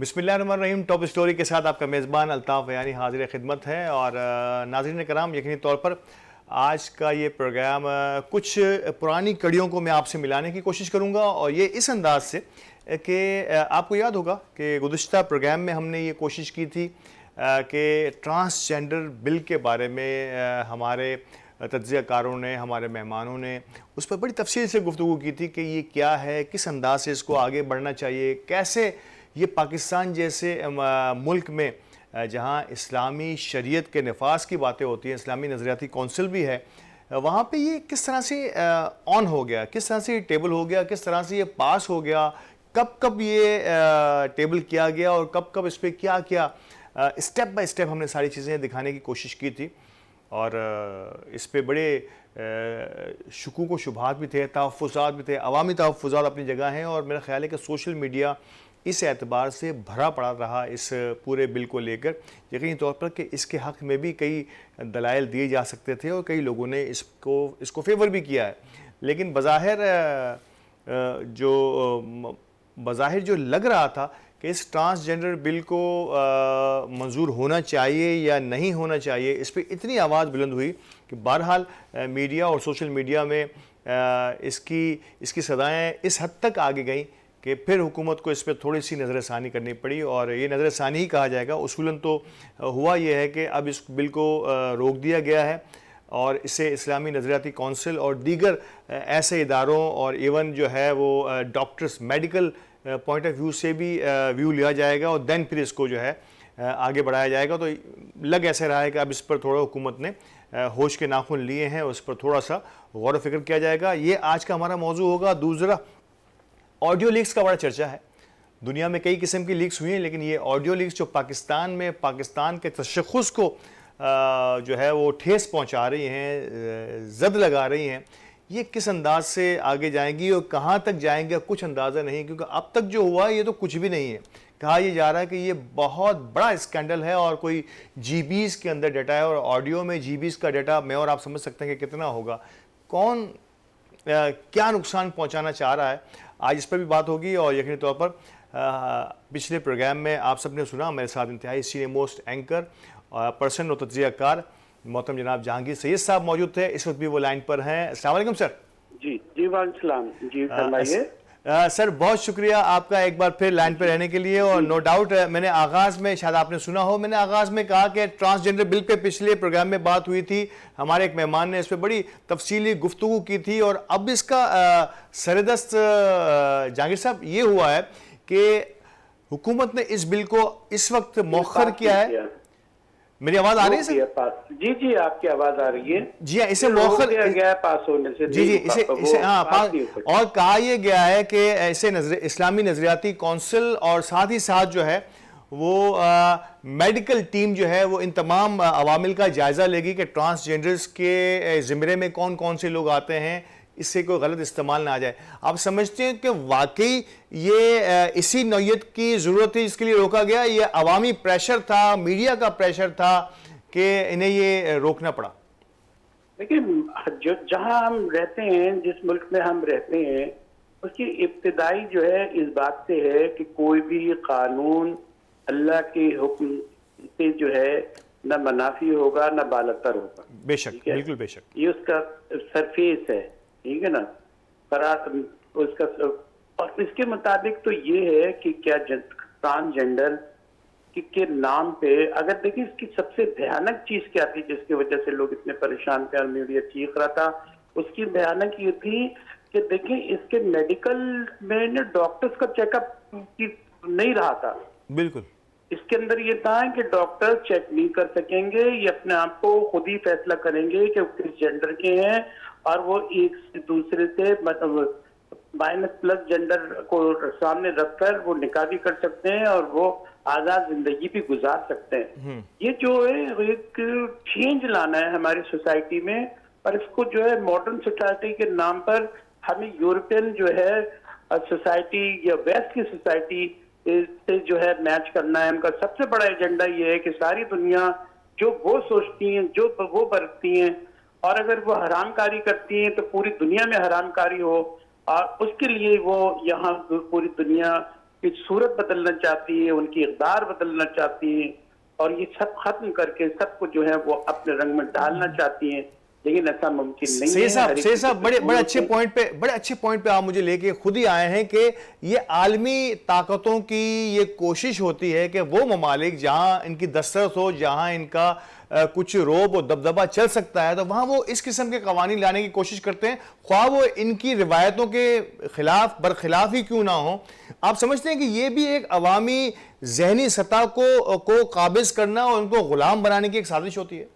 बिस्मिल्लाहिर्रहमानिर्रहीम। Top story के साथ आपका मेज़बान अल्ताफ़ यानी हाजिर खिदमत है। और नाज़रीन कराम, यकीनी तौर पर आज का ये प्रोग्राम कुछ पुरानी कड़ियों को मैं आपसे मिलाने की कोशिश करूँगा, और ये इस अंदाज से कि आपको याद होगा कि गुज़िश्ता प्रोग्राम में हमने ये कोशिश की थी कि ट्रांसजेंडर बिल के बारे में हमारे तज्ज़ियाकारों ने, हमारे मेहमानों ने उस पर बड़ी तफसील से गुफ्तगू की थी कि ये क्या है, किस अंदाज से इसको आगे बढ़ना चाहिए, कैसे ये पाकिस्तान जैसे मुल्क में जहाँ इस्लामी शरीयत के नफाज की बातें होती हैं, इस्लामी नज़रियाती कौंसिल भी है, वहाँ पे ये किस तरह से ऑन हो गया, किस तरह से ये टेबल हो गया, किस तरह से ये पास हो गया, कब कब ये टेबल किया गया और कब कब इस पर क्या क्या स्टेप बाय स्टेप हमने सारी चीज़ें दिखाने की कोशिश की थी। और इस पे बड़े शुकूक व शुबहात भी थे, तहफ़्फ़ुज़ात भी थे, अवामी तहफ़्फ़ुज़ात अपनी जगह हैं। और मेरा ख़्याल है कि सोशल मीडिया इस एतबार से भरा पड़ा रहा इस पूरे बिल को लेकर, यकीनी तौर पर कि इसके हक़ में भी कई दलाइल दिए जा सकते थे और कई लोगों ने इसको फेवर भी किया है। लेकिन बज़ाहिर जो लग रहा था कि इस ट्रांसजेंडर बिल को मंजूर होना चाहिए या नहीं होना चाहिए, इस पर इतनी आवाज़ बुलंद हुई कि बहरहाल मीडिया और सोशल मीडिया में इसकी सदाएँ इस हद तक आगे गईं कि फिर हुकूमत को इस पर थोड़ी सी नज़रसानी करनी पड़ी। और ये नज़रसानी ही कहा जाएगा, उसूलन तो हुआ ये है कि अब इस बिल को रोक दिया गया है और इसे इस्लामी नज़रियाती कौंसिल और दीगर ऐसे इदारों और इवन जो है वो doctors medical point of view से भी व्यू लिया जाएगा और दैन फिर इसको जो है आगे बढ़ाया जाएगा। तो लग ऐसे रहा है कि अब इस पर थोड़ा हुकूमत ने होश के नाखून लिए हैं, उस पर थोड़ा सा गौर व फिक्र किया जाएगा। ये आज का हमारा मौजू होगा। दूसरा, ऑडियो लीक्स का बड़ा चर्चा है। दुनिया में कई किस्म की लीक्स हुई हैं, लेकिन ये ऑडियो लीक्स जो पाकिस्तान में पाकिस्तान के तशख़्ख़ुस को जो है वो ठेस पहुंचा रही हैं, ज़द लगा रही हैं, ये किस अंदाज से आगे जाएंगी और कहाँ तक जाएंगे कुछ अंदाज़ा नहीं, क्योंकि अब तक जो हुआ है ये तो कुछ भी नहीं है। कहा यह जा रहा है कि ये बहुत बड़ा स्कैंडल है और कोई जीबीज़ के अंदर डाटा है, और ऑडियो में जीबीज़ का डाटा मैं और आप समझ सकते हैं कि कितना होगा, कौन क्या नुकसान पहुंचाना चाह रहा है। आज इस पर भी बात होगी। और यकीनी तौर पर पिछले प्रोग्राम में आप सब ने सुना, मेरे साथ इंतहाई सीनियर मोस्ट एंकर पर्सन और तज्ज़ियाकार मोहतरम जनाब जहांगीर सैयद साहब मौजूद थे। इस वक्त भी वो लाइन पर हैं। अस्सलाम वालेकुम सर। जी वालेकुम जी, फरमाइए। सर बहुत शुक्रिया आपका एक बार फिर लाइन पर रहने के लिए। और नो डाउट मैंने आगाज़ में, शायद आपने सुना हो, मैंने आगाज़ में कहा कि ट्रांसजेंडर बिल पे पिछले प्रोग्राम में बात हुई थी, हमारे एक मेहमान ने इस पर बड़ी तफसीली गुफ्तगू की थी। और अब इसका सरदस्त जहांगीर साहब ये हुआ है कि हुकूमत ने इस बिल को इस वक्त मौखर किया है। मेरी आवाज आ रही है सर? जी आपकी आवाज आ रही है। जी हाँ, इसे मौखर गया है पास होने से। जी इसे हाँ पास। और कहा यह गया है कि ऐसे इस्लामी नजरियाती कौंसिल और साथ ही साथ जो है वो मेडिकल टीम जो है वो इन तमाम अवामिल का जायजा लेगी कि ट्रांसजेंडर्स के ज़िम्मे में कौन कौन से लोग आते हैं, इससे कोई गलत इस्तेमाल ना आ जाए। आप समझते हैं कि वाकई ये इसी नौयत की ज़रूरत है इसके लिए रोका गया, ये अवामी प्रेशर था, मीडिया का प्रेशर था कि इन्हें ये रोकना पड़ा? देखिए, जहां हम रहते हैं, जिस मुल्क में हम रहते हैं, उसकी इब्तिदाई जो है इस बात से है कि कोई भी कानून अल्लाह के हुक्म से जो है न मनाफी होगा न बालतर होगा। बेशक, बिल्कुल बेशक, ये उसका सरफेस है, ठीक है ना, उसका। और इसके मुताबिक तो ये है कि क्या ट्रांसजेंडर के नाम पे, अगर देखिए इसकी सबसे भयानक चीज क्या थी जिसकी वजह से लोग इतने परेशान थे और मीडिया चीख रहा था, उसकी भयानक ये थी कि देखिए इसके मेडिकल में ना डॉक्टर्स का चेकअप नहीं रहा था। बिल्कुल, इसके अंदर ये था कि डॉक्टर चेक नहीं कर सकेंगे, ये अपने आप को खुद ही फैसला करेंगे कि किस जेंडर के हैं, और वो एक से दूसरे से मतलब माइनस प्लस जेंडर को सामने रखकर वो निकाह भी कर सकते हैं और वो आजाद जिंदगी भी गुजार सकते हैं। ये जो है एक चेंज लाना है हमारी सोसाइटी में, और इसको जो है मॉडर्न सोसाइटी के नाम पर हमें यूरोपियन जो है सोसाइटी या वेस्ट की सोसाइटी से जो है मैच करना है। उनका सबसे बड़ा एजेंडा ये है कि सारी दुनिया जो वो सोचती हैं, जो वो बरतती हैं, और अगर वो हरामकारी करती हैं तो पूरी दुनिया में हरामकारी हो, और उसके लिए वो यहाँ पूरी दुनिया की सूरत बदलना चाहती है, उनकी इक़्तिदार बदलना चाहती है, और ये सब खत्म करके सबको जो है वो अपने रंग में डालना चाहती हैं। लेकिन ऐसा मुमकिन नहीं है। हर एक से की साहब कुछ असूल होते हैं। बड़े अच्छे पॉइंट पे आप मुझे लेके खुद ही आए हैं कि ये आलमी ताकतों की ये कोशिश होती है कि वो ममालिक जहां इनकी दस्तरस हो, जहां इनका कुछ रोब और दबदबा चल सकता है, तो वहां वो इस किस्म के कवानीन लाने की कोशिश करते हैं, ख्वाह वो इनकी रिवायतों के खिलाफ बरखिलाफ ही क्यों ना हो। आप समझते हैं कि ये भी एक अवामी जहनी सतह को काबिज करना और उनको गुलाम बनाने की एक साजिश होती है?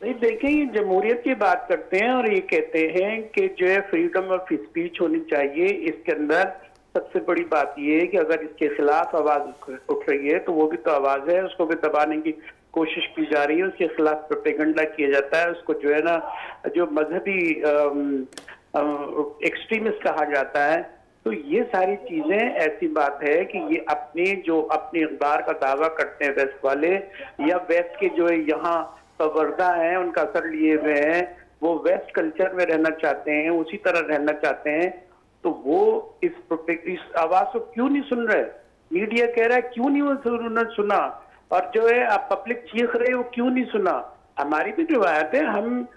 नहीं, देखिए, ये जमहूरियत की बात करते हैं और ये कहते हैं कि जो है फ्रीडम ऑफ स्पीच होनी चाहिए। इसके अंदर सबसे बड़ी बात ये है कि अगर इसके खिलाफ आवाज उठ रही है तो वो भी तो आवाज है, उसको भी दबाने की कोशिश की जा रही है, उसके खिलाफ प्रोपेगेंडा किया जाता है, उसको जो है ना, जो मजहबी एक्सट्रीमिस्ट कहा जाता है। तो ये सारी चीजें, ऐसी बात है कि ये अपने इक़्तिदार का दावा करते हैं वेस्ट वाले, या वेस्ट के जो यहाँ पवर्दा हैं, उनका असर लिए हुए हैं, वो वेस्ट कल्चर में रहना चाहते हैं, उसी तरह रहना चाहते हैं। तो वो इस आवाज को क्यों नहीं सुन रहे? मीडिया कह रहा है क्यों नहीं उन्होंने सुना, और जो है आप पब्लिक चीख रहे हो क्यों नहीं सुना? हमारी भी रिवायत है, हम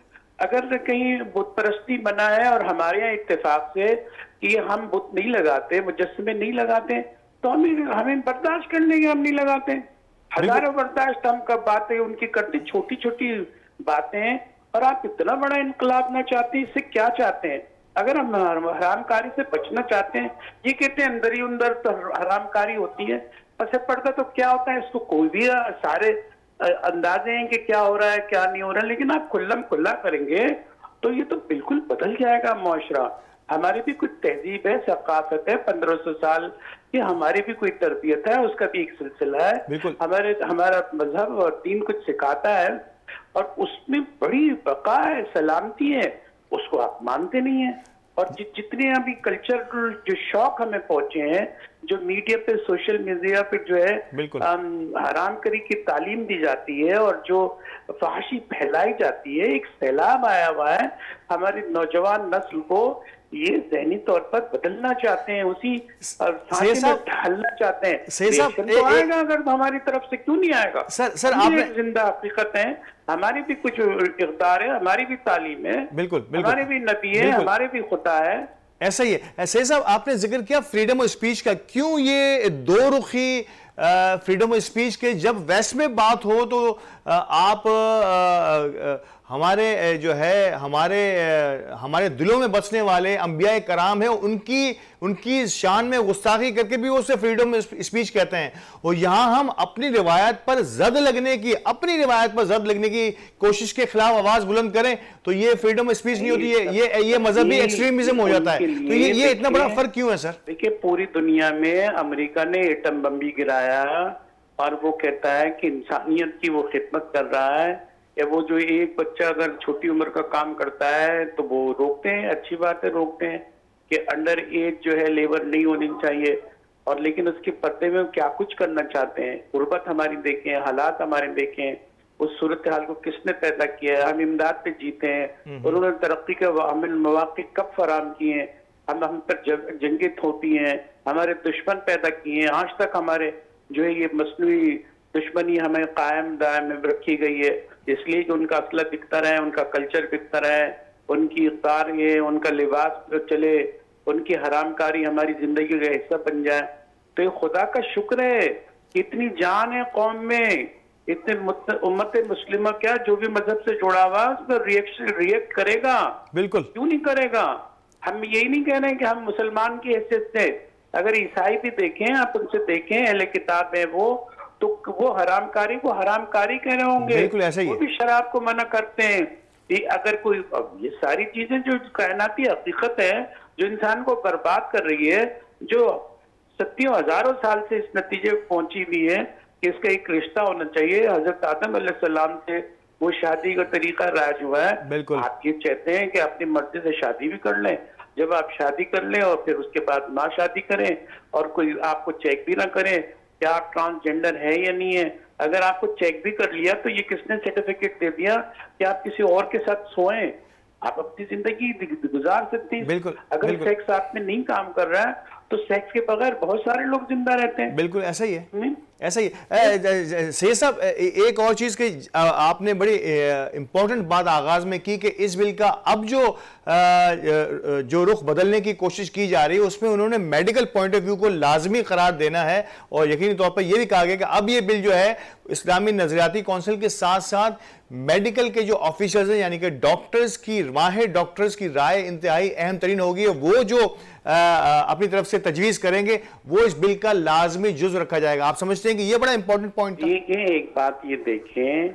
अगर कहीं बुत परस्ती बना है और हमारे यहाँ इत्तेफाक से कि हम बुत नहीं लगाते, मुजस्समे नहीं लगाते, तो हमें बर्दाश्त कर लेंगे, हम नहीं लगाते। हजारों बर्दाश्त हम कब बातें उनकी करते, छोटी छोटी बातें। और आप इतना बड़ा इनकलाब ना चाहते, इससे क्या चाहते हैं? अगर हम हरामकारी से बचना चाहते हैं, ये कहते हैं अंदर ही अंदर तो हरामकारी होती है, पसे पर्दा तो क्या होता है, इसको कोई भी सारे अंदाजे हैं कि क्या हो रहा है क्या नहीं हो रहा है। लेकिन आप खुल्लम खुल्ला करेंगे तो ये तो बिल्कुल बदल जाएगा मुआशरा। हमारी भी कुछ तहजीब है, सकाफत है, 1500 साल की हमारी भी कोई तरबियत है, उसका भी एक सिलसिला है। हमारा मजहब और दीन कुछ सिखाता है, और उसमें बड़ी बका है, सलामती है, उसको आप मानते नहीं है। और जितने अभी कल्चरल जो शौक हमें पहुंचे हैं, जो मीडिया पे, सोशल मीडिया पे जो है हरामकरी की तालीम दी जाती है और जो फहाशी फैलाई जाती है, एक सैलाब आया हुआ है। हमारी नौजवान नस्ल को ये ज़हनी तौर पर बदलना चाहते हैं, उसी सांचे में ढालना चाहते हैं। तो आएगा, अगर तो हमारी तरफ से क्यों नहीं आएगा? सर आपने जिंदा हकीकत है, हमारी भी कुछ इक़्तिदार है, हमारी भी तालीम है, बिल्कुल हमारे भी नबी है, हमारे भी खुदा है। ऐसा ही है। सैयद साहब, आपने जिक्र किया फ्रीडम ऑफ स्पीच का, क्यों ये दो रुखी फ्रीडम ऑफ स्पीच के? जब वेस्ट में बात हो तो आप हमारे जो है हमारे दिलों में बसने वाले अंबिया कराम है, उनकी शान में गुस्ताखी करके भी उसे फ्रीडम ऑफ स्पीच कहते हैं। और यहाँ हम अपनी रिवायत पर जद लगने की कोशिश के खिलाफ आवाज बुलंद करें तो ये फ्रीडम ऑफ स्पीच नहीं होती है, ये मजहबी एक्सट्रीमिज्म हो जाता है। तो ये इतना बड़ा फर्क क्यों है सर? देखिए, पूरी दुनिया में अमेरिका ने एटम बम भी गिराया और वो कहता है कि इंसानियत की वो खिदमत कर रहा है। या वो जो एक बच्चा अगर छोटी उम्र का काम करता है तो वो रोकते हैं, अच्छी बात है, रोकते हैं कि अंडर एज जो है लेबर नहीं होनी चाहिए। और लेकिन उसके पर्दे में क्या कुछ करना चाहते हैं? गुर्बत हमारी देखें, हालात हमारे देखें, उस सूरत हाल को किसने पैदा किया है? हम इमदाद पे जीते हैं, उन्होंने तरक्की के मौके कब फराम किए हैं? हम पर जंगें थोपी हैं, हमारे दुश्मन पैदा किए हैं। आज तक हमारे जो है ये मसनूई दुश्मनी हमें कायम दायम में रखी गई है, इसलिए कि उनका असला बिकता रहे, उनका कल्चर बिकता रहे, उनकी इफ्तार ये, उनका लिबास चले, उनकी हरामकारी हमारी जिंदगी का हिस्सा बन जाए। तो ये खुदा का शुक्र है कि इतनी जान है कौम में, इतने उम्मत मुस्लिमा क्या जो भी मजहब से जुड़ा हुआ उस पर रिएक्ट करेगा। बिल्कुल, क्यों नहीं करेगा? हम यही नहीं कह रहे हैं कि हम मुसलमान की हैसियत से, अगर ईसाई भी देखें, आप उनसे देखें, अहले किताब है वो, तो वो हरामकारी को हरामकारी कह रहे होंगे। बिल्कुल ऐसा ही है। वो भी शराब को मना करते हैं। ये अगर कोई, ये सारी चीजें जो कायनाती हकीकत है जो इंसान को बर्बाद कर रही है, जो सत्तियों हजारों साल से इस नतीजे पहुंची हुई है कि इसका एक रिश्ता होना चाहिए। हजरत आदम अलैहिस्सलाम से वो शादी का तरीका राज हुआ है। बिल्कुल, आप ये चाहते हैं कि अपनी मर्जी से शादी भी कर लें, जब आप शादी कर लें और फिर उसके बाद ना शादी करें और कोई आपको चेक भी ना करें क्या आप ट्रांसजेंडर है या नहीं है। अगर आपको चेक भी कर लिया तो ये किसने सर्टिफिकेट दे दिया कि आप किसी और के साथ सोएं? आप अपनी जिंदगी गुजार सकते हैं। अगर सेक्स आप में नहीं काम कर रहा है तो सेक्स के बगैर बहुत सारे लोग जिंदा रहते हैं। बिल्कुल ऐसा ही है, हम्म? ऐसा ही है। सही साहब, एक और चीज़ की आपने बड़ी इंपॉर्टेंट बात आगाज़ में की कि इस बिल का अब जो रुख बदलने की कोशिश की जा रही है उसमें उन्होंने मेडिकल पॉइंट ऑफ व्यू को लाजमी करार देना है, और यकीनी तौर पर यह भी कहा गया कि अब ये बिल जो है इस्लामी नजरियाती काउंसिल के साथ साथ मेडिकल के जो ऑफिसर्स हैं यानी कि डॉक्टर्स की, माहिर डॉक्टर्स की राय इंतहाई अहम तरीन होगी। वो जो अपनी तरफ से तजवीज़ करेंगे वो इस बिल का लाजमी जुज रखा जाएगा। आप समझते हैं कि ये बड़ा इंपॉर्टेंट पॉइंट था? ये एक बात ये देखें,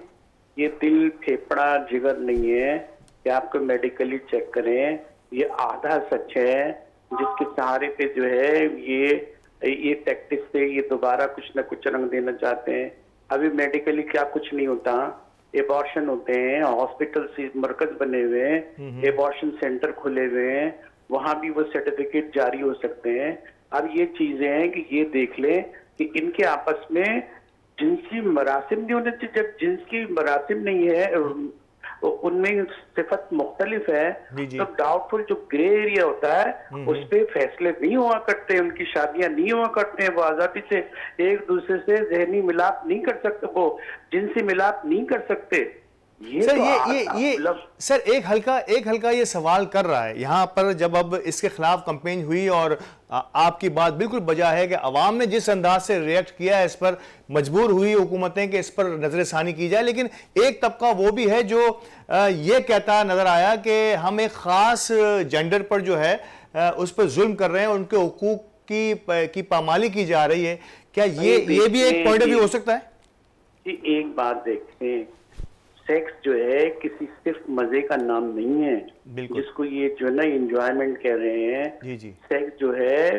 ये दिल, फेफड़ा, जिगर नहीं है कि आपको मेडिकली चेक करें। ये आधा सच है जिसके सहारे पे जो है ये टैक्टिस से ये दोबारा कुछ ना कुछ रंग देना चाहते हैं। अभी मेडिकली क्या कुछ नहीं होता, एबॉर्शन होते हैं, हॉस्पिटल से मरकज बने हुए हैं, एबॉर्शन सेंटर खुले हुए हैं, वहां भी वो सर्टिफिकेट जारी हो सकते हैं। अब ये चीजें हैं कि ये देख लें कि इनके आपस में जिनसी मरासिम नहीं होने चाहिए। जब जिन्स की मरासिम नहीं है, उनमें सिफत मुख्तलिफ है, तो डाउटफुल जो ग्रे एरिया होता है उस पर फैसले नहीं हुआ करते, उनकी शादियां नहीं हुआ करते हैं। वो आजादी से एक दूसरे से जहनी मिलाप नहीं कर सकते, वो जिनसी मिलाप नहीं कर सकते। सर सर एक हल्का ये सवाल कर रहा है यहाँ पर, जब अब इसके खिलाफ कंपेन हुई और आपकी बात बिल्कुल बजा है कि अवाम ने जिस अंदाज से रिएक्ट किया है इस पर मजबूर हुई हुकूमतें कि इस पर नजरसानी की जाए, लेकिन एक तबका वो भी है जो ये कहता नजर आया कि हम एक खास जेंडर पर जो है उस पर जुल्म कर रहे हैं, उनके हुकूक की पामाली की जा रही है। क्या ये भी एक पॉइंट ऑफ व्यू हो सकता है? एक बात देखते, सेक्स जो है किसी सिर्फ मजे का नाम नहीं है, जिसको ये जो है ना एंजॉयमेंट कह रहे हैं। सेक्स जो है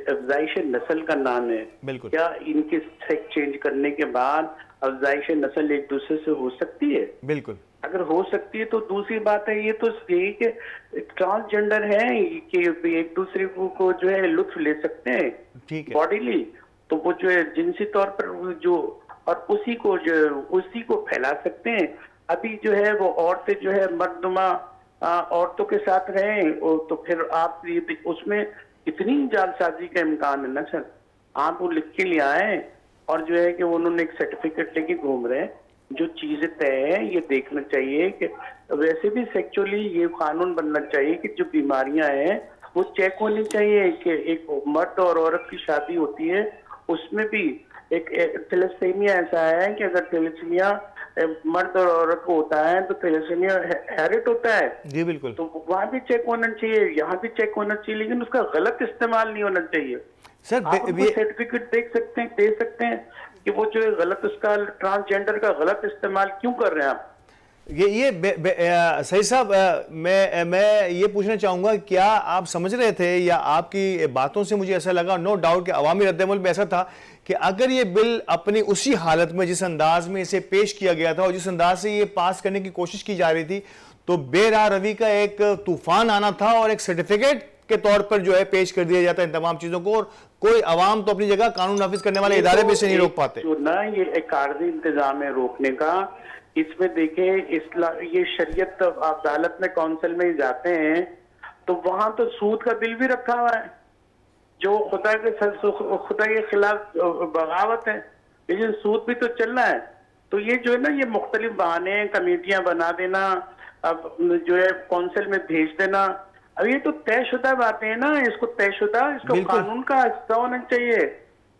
अफजाइश नस्ल का नाम है। क्या इनके सेक्स चेंज करने के बाद अफजाइश नस्ल एक दूसरे से हो सकती है? बिल्कुल। अगर हो सकती है तो दूसरी बात है, ये तो यही कि ट्रांसजेंडर है कि एक दूसरे को जो है लुत्फ ले सकते हैं बॉडीली, तो वो जो है जिनसी तौर पर जो और उसी को फैला सकते हैं। अभी जो है वो औरतें जो है मर्दुमा औरतों के साथ रहें, तो फिर आप उसमें इतनी जालसाजी का इम्कान है ना सर। आप वो लिख के ले आए और जो है कि उन्होंने एक सर्टिफिकेट लेके घूम रहे हैं। जो चीजें तय है ये देखना चाहिए कि वैसे भी सेक्चुअली ये कानून बनना चाहिए कि जो बीमारियां हैं वो चेक होनी चाहिए। कि एक मर्द और औरत की शादी होती है, उसमें भी एक थैलेसीमिया ऐसा है कि अगर थैलेसीमिया मर्द और औरत को होता है तो थैलेसीमिया हेरिट होता है। जी बिल्कुल। तो वहां भी चेक होना चाहिए, यहाँ भी चेक होना चाहिए, लेकिन उसका गलत इस्तेमाल नहीं होना चाहिए। सर आप सर्टिफिकेट दे सकते हैं कि वो जो गलत उसका ट्रांसजेंडर का गलत इस्तेमाल क्यों कर रहे हैं आप? सही साहब, मैं ये पूछना चाहूँगा, क्या आप समझ रहे थे या आपकी बातों से मुझे ऐसा लगा, नो डाउट कि अवामी रद्दअमल में ऐसा था कि अगर ये बिल अपनी उसी हालत में जिस अंदाज में इसे पेश किया गया था और जिस अंदाज से ये पास करने की कोशिश की जा रही थी, तो बेराह रवि का एक तूफान आना था और एक सर्टिफिकेट के तौर पर जो है पेश कर दिया जाता है इन तमाम चीजों को, और कोई अवाम तो अपनी जगह कानून नाफिज करने वाले इदारे भी इसे नहीं रोक पाते। जो ना ये एक आर्जी इंतजाम है रोकने का, इसमें देखें ये शरीयत अदालत में काउंसिल में जाते हैं तो वहां तो सूद का बिल भी रखा हुआ है जो खुदा के खिलाफ बगावत है, लेकिन सूद भी तो चलना है। तो ये जो है ना ये मुख्तलिफ बहाने, कमेटियां बना देना, अब जो है काउंसिल में भेज देना, अब ये तो तयशुदा बातें हैं ना। इसको तयशुदा, इसको कानून का हिस्सा होना चाहिए,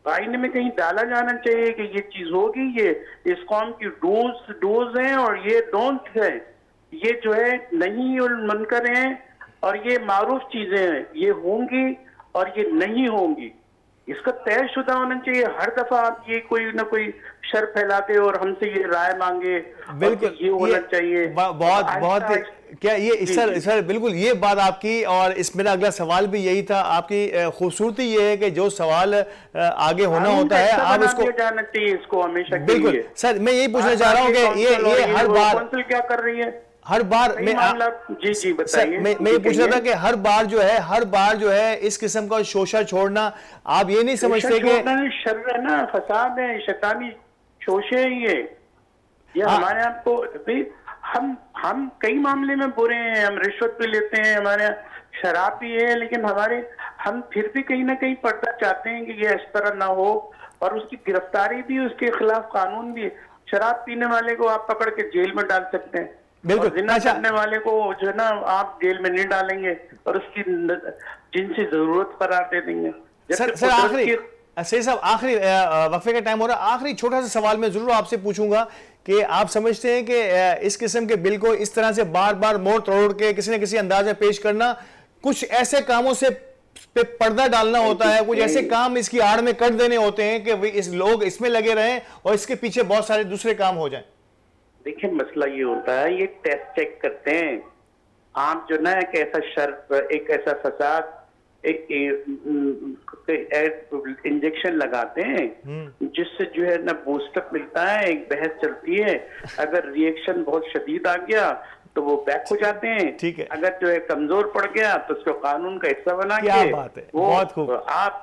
आईने में कहीं डाला जाना चाहिए कि ये चीज होगी, ये इस कौम की डोज हैं और ये डोंट है, ये जो है नहीं मुनकर हैं और ये मारूफ चीजें हैं, ये होंगी और ये नहीं होंगी। इसका तयशुदा होना चाहिए। हर दफा आप ये कोई ना कोई शर फैलाते और हमसे ये राय मांगे, बिल्कुल ये होना चाहिए। बहुत क्या ये सर बिल्कुल ये बात आपकी, और इस मेरा अगला सवाल भी यही था। आपकी खूबसूरती ये है कि जो सवाल आगे होना होता है आप इसको जाना चाहिए, इसको हमेशा। बिल्कुल सर, मैं यही पूछना चाह रहा हूँ कि ये हर बार काउंसिल क्या कर रही है, हर बार जी बताइए। मैं ये पूछ रहा था कि हर बार जो है इस किस्म का शोषा छोड़ना, आप ये नहीं समझते कि शर है ना, फसाद है, शैतानी शोषे है ये हमारे आपको हम कई मामले में बुरे हैं, हम रिश्वत भी लेते हैं, हमारे शराब भी है, लेकिन हमारे हम फिर भी कहीं ना कहीं पर्दा चाहते हैं कि ये इस तरह ना हो, और उसकी गिरफ्तारी भी, उसके खिलाफ कानून भी। शराब पीने वाले को आप पकड़ के जेल में डाल सकते हैं, और बिल्कुल। जिना अच्छा करने वाले को जो है ना आप जेल में नहीं डालेंगे, और उसकी जिनसी जरूरत करार दे देंगे। जैसे सर कुदरत आखिरी की। सही साहब, आखिरी वक्फे का टाइम हो रहा है, आखिरी छोटा सा सवाल मैं जरूर आपसे पूछूंगा कि आप समझते हैं कि इस किस्म के बिल को इस तरह से बार बार मोड़ तोड़ के किसी न किसी अंदाज में पेश करना, कुछ ऐसे कामों से पे पर्दा डालना होता है, कुछ ऐसे काम इसकी आड़ में कर देने होते हैं कि इस लोग इसमें लगे रहें और इसके पीछे बहुत सारे दूसरे काम हो जाएं? देखिए मसला ये होता है, ये टेस्ट चेक करते हैं। आप जो ना एक ऐसा शर्त, एक ऐसा फसाद, एक इंजेक्शन लगाते हैं जिससे जो है ना बूस्टअप मिलता है, एक बहस चलती है। अगर रिएक्शन बहुत शदीद आ गया तो वो बैक हो जाते हैं। ठीक है। अगर जो है कमजोर पड़ गया तो उसको कानून का हिस्सा बना क्या के बात है, वो बहुत खूब। आप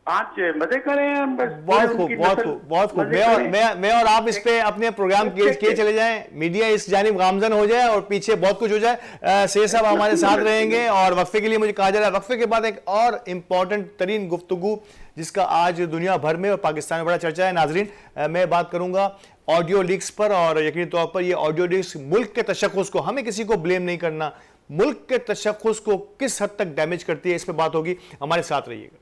आज मजे करें, हम बस बहुत खूब, उनकी बहुत नस्ल खूब, बहुत खूब। मजे मैं और करें। मैं और आप इस पे अपने प्रोग्राम किए चले जाएं, मीडिया इस जानिब गामजन हो जाए और पीछे बहुत कुछ हो जाए। सैयद साहब हमारे साथ रहेंगे और वक्फे के लिए मुझे कहा जा रहा है, वक्फे के बाद एक और इम्पॉर्टेंट तरीन गुफ्तगू जिसका आज दुनिया भर में और पाकिस्तान में बड़ा चर्चा है। नाजरीन, मैं बात करूंगा ऑडियो लीक्स पर, और यकीनी तौर पर ये ऑडियो लीक्स मुल्क के तशख्खुस को, हमें किसी को ब्लेम नहीं करना, मुल्क के तशख्खुस को किस हद तक डैमेज करती है, इस पर बात होगी। हमारे साथ रहिएगा।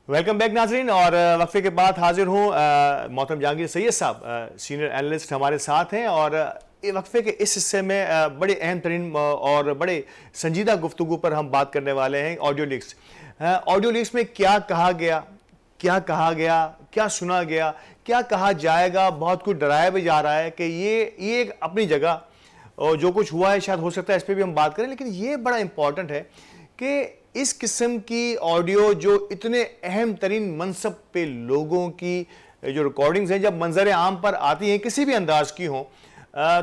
वेलकम बैक नाजरीन, और वक्फे के बाद हाजिर हूँ। मोहतरम जहांगीर सैयद साहब सीनियर एनालिस्ट हमारे साथ हैं, और वक्फे के इस हिस्से में बड़े अहम तरीन और बड़े संजीदा गुफ्तगू पर हम बात करने वाले हैं। ऑडियो लीक्स, ऑडियो लीक्स में क्या कहा गया, क्या कहा गया, क्या सुना गया, क्या कहा जाएगा, बहुत कुछ डराया भी जा रहा है कि ये एक अपनी जगह, और जो कुछ हुआ है शायद हो सकता है इस पर भी हम बात करें, लेकिन ये बड़ा इंपॉर्टेंट है कि इस किस्म की ऑडियो जो इतने अहम तरीन मनसब पे लोगों की जो रिकॉर्डिंग्स हैं, जब मंजर आम पर आती हैं किसी भी अंदाज की हों,